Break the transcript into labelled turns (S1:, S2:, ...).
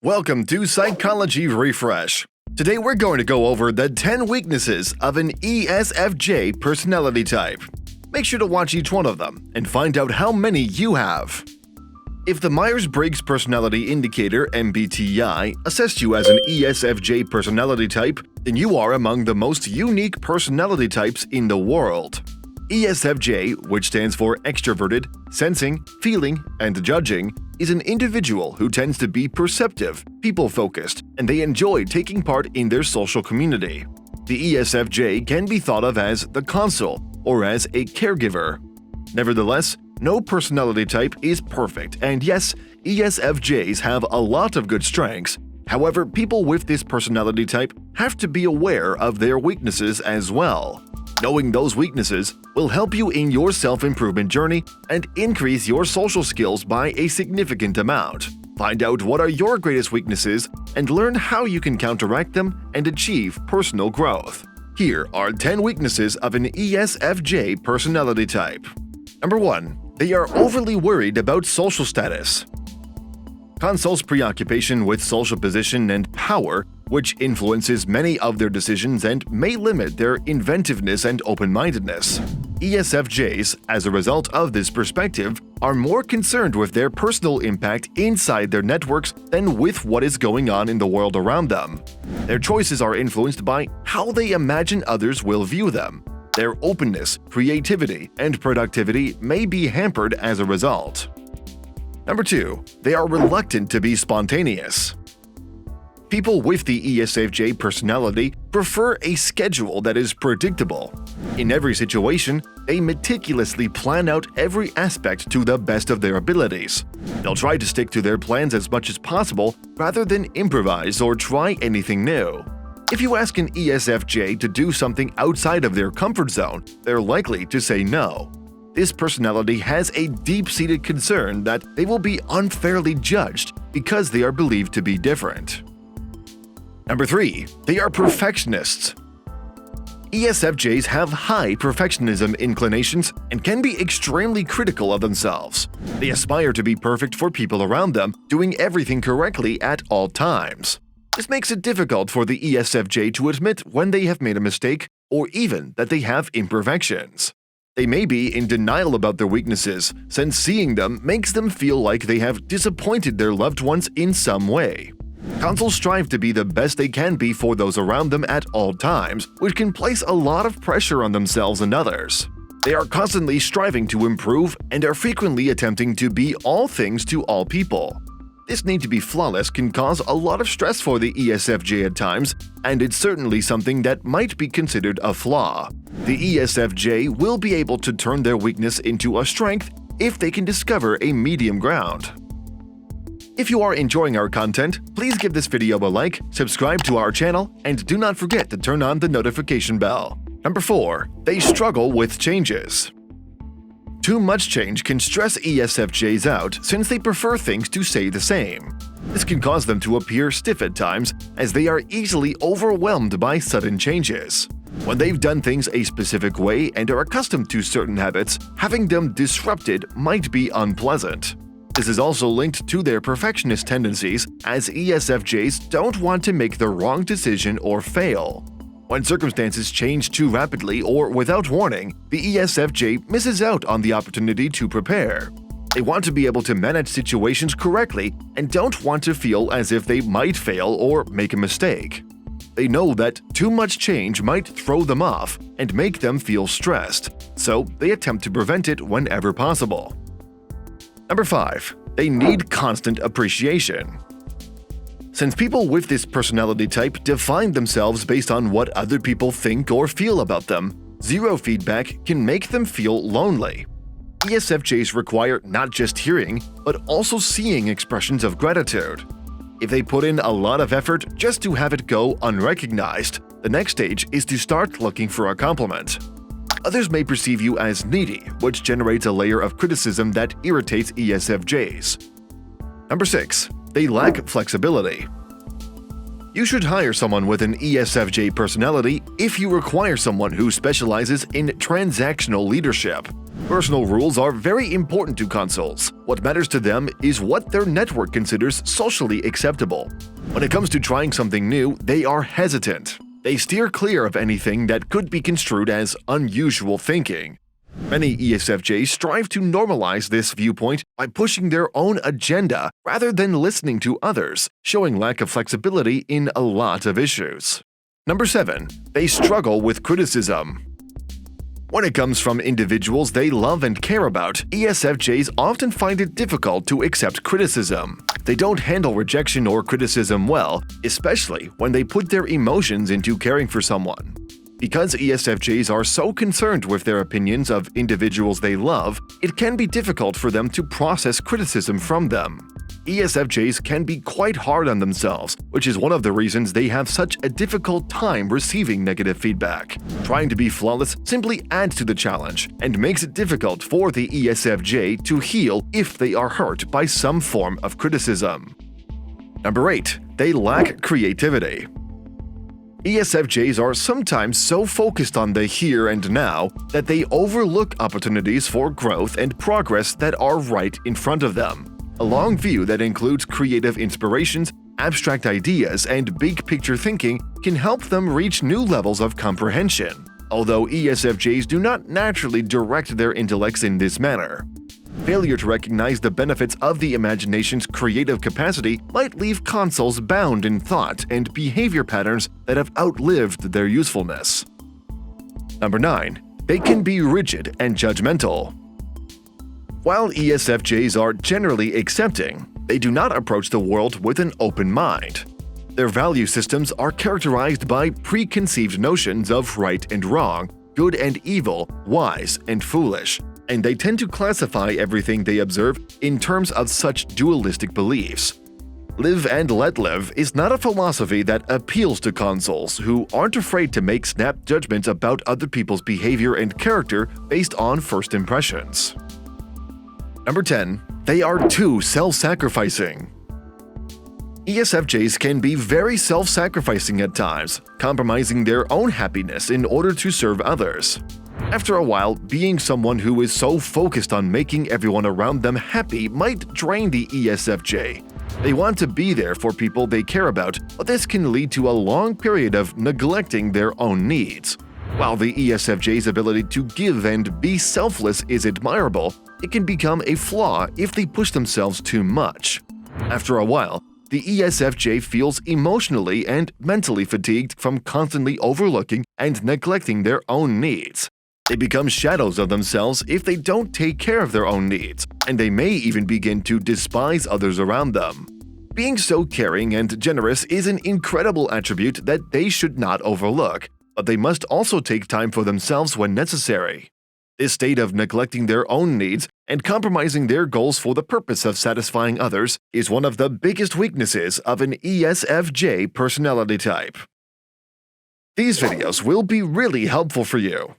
S1: Welcome to Psychology Refresh. Today we're going to go over the 10 weaknesses of an ESFJ personality type. Make sure to watch each one of them and find out how many you have. If the Myers-Briggs Personality Indicator (MBTI) assessed you as an ESFJ personality type, then you are among the most unique personality types in the world. ESFJ, which stands for extroverted, sensing, feeling, and judging, is an individual who tends to be perceptive, people-focused, and they enjoy taking part in their social community. The ESFJ can be thought of as the consul or as a caregiver. Nevertheless, no personality type is perfect, and yes, ESFJs have a lot of good strengths. However, people with this personality type have to be aware of their weaknesses as well. Knowing those weaknesses will help you in your self-improvement journey and increase your social skills by a significant amount. Find out what are your greatest weaknesses and learn how you can counteract them and achieve personal growth. Here are 10 weaknesses of an ESFJ personality type. Number 1. They are overly worried about social status. Consuls' preoccupation with social position and power, which influences many of their decisions and may limit their inventiveness and open-mindedness. ESFJs, as a result of this perspective, are more concerned with their personal impact inside their networks than with what is going on in the world around them. Their choices are influenced by how they imagine others will view them. Their openness, creativity, and productivity may be hampered as a result. Number 2. They are reluctant to be spontaneous. People with the ESFJ personality prefer a schedule that is predictable. In every situation, they meticulously plan out every aspect to the best of their abilities. They'll try to stick to their plans as much as possible rather than improvise or try anything new. If you ask an ESFJ to do something outside of their comfort zone, they're likely to say no. This personality has a deep-seated concern that they will be unfairly judged because they are believed to be different. Number 3. They are perfectionists. ESFJs have high perfectionism inclinations and can be extremely critical of themselves. They aspire to be perfect for people around them, doing everything correctly at all times. This makes it difficult for the ESFJ to admit when they have made a mistake or even that they have imperfections. They may be in denial about their weaknesses, since seeing them makes them feel like they have disappointed their loved ones in some way. Consuls strive to be the best they can be for those around them at all times, which can place a lot of pressure on themselves and others. They are constantly striving to improve and are frequently attempting to be all things to all people. This need to be flawless can cause a lot of stress for the ESFJ at times, and it's certainly something that might be considered a flaw. The ESFJ will be able to turn their weakness into a strength if they can discover a medium ground. If you are enjoying our content, please give this video a like, subscribe to our channel, and do not forget to turn on the notification bell. Number 4. They struggle with changes. Too much change can stress ESFJs out since they prefer things to stay the same. This can cause them to appear stiff at times as they are easily overwhelmed by sudden changes. When they've done things a specific way and are accustomed to certain habits, having them disrupted might be unpleasant. This is also linked to their perfectionist tendencies, as ESFJs don't want to make the wrong decision or fail. When circumstances change too rapidly or without warning, the ESFJ misses out on the opportunity to prepare. They want to be able to manage situations correctly and don't want to feel as if they might fail or make a mistake. They know that too much change might throw them off and make them feel stressed, so they attempt to prevent it whenever possible. Number 5. They need constant appreciation. Since people with this personality type define themselves based on what other people think or feel about them, zero feedback can make them feel lonely. ESFJs require not just hearing, but also seeing expressions of gratitude. If they put in a lot of effort just to have it go unrecognized, the next stage is to start looking for a compliment. Others may perceive you as needy, which generates a layer of criticism that irritates ESFJs. Number 6. They lack flexibility. You should hire someone with an ESFJ personality if you require someone who specializes in transactional leadership. Personal rules are very important to consoles. What matters to them is what their network considers socially acceptable. When it comes to trying something new, they are hesitant. They steer clear of anything that could be construed as unusual thinking. Many ESFJs strive to normalize this viewpoint by pushing their own agenda rather than listening to others, showing lack of flexibility in a lot of issues. Number 7. They struggle with criticism. When it comes from individuals they love and care about, ESFJs often find it difficult to accept criticism. They don't handle rejection or criticism well, especially when they put their emotions into caring for someone. Because ESFJs are so concerned with their opinions of individuals they love, it can be difficult for them to process criticism from them. ESFJs can be quite hard on themselves, which is one of the reasons they have such a difficult time receiving negative feedback. Trying to be flawless simply adds to the challenge and makes it difficult for the ESFJ to heal if they are hurt by some form of criticism. Number 8. They lack creativity. ESFJs are sometimes so focused on the here and now that they overlook opportunities for growth and progress that are right in front of them. A long view that includes creative inspirations, abstract ideas, and big-picture thinking can help them reach new levels of comprehension, although ESFJs do not naturally direct their intellects in this manner. Failure to recognize the benefits of the imagination's creative capacity might leave consoles bound in thought and behavior patterns that have outlived their usefulness. Number 9. They can be rigid and judgmental. While ESFJs are generally accepting, they do not approach the world with an open mind. Their value systems are characterized by preconceived notions of right and wrong, good and evil, wise and foolish, and they tend to classify everything they observe in terms of such dualistic beliefs. Live and let live is not a philosophy that appeals to consoles who aren't afraid to make snap judgments about other people's behavior and character based on first impressions. Number 10. They are too self-sacrificing. ESFJs can be very self-sacrificing at times, compromising their own happiness in order to serve others. After a while, being someone who is so focused on making everyone around them happy might drain the ESFJ. They want to be there for people they care about, but this can lead to a long period of neglecting their own needs. While the ESFJ's ability to give and be selfless is admirable, it can become a flaw if they push themselves too much. After a while, the ESFJ feels emotionally and mentally fatigued from constantly overlooking and neglecting their own needs. They become shadows of themselves if they don't take care of their own needs, and they may even begin to despise others around them. Being so caring and generous is an incredible attribute that they should not overlook, but they must also take time for themselves when necessary. This state of neglecting their own needs and compromising their goals for the purpose of satisfying others is one of the biggest weaknesses of an ESFJ personality type. These videos will be really helpful for you.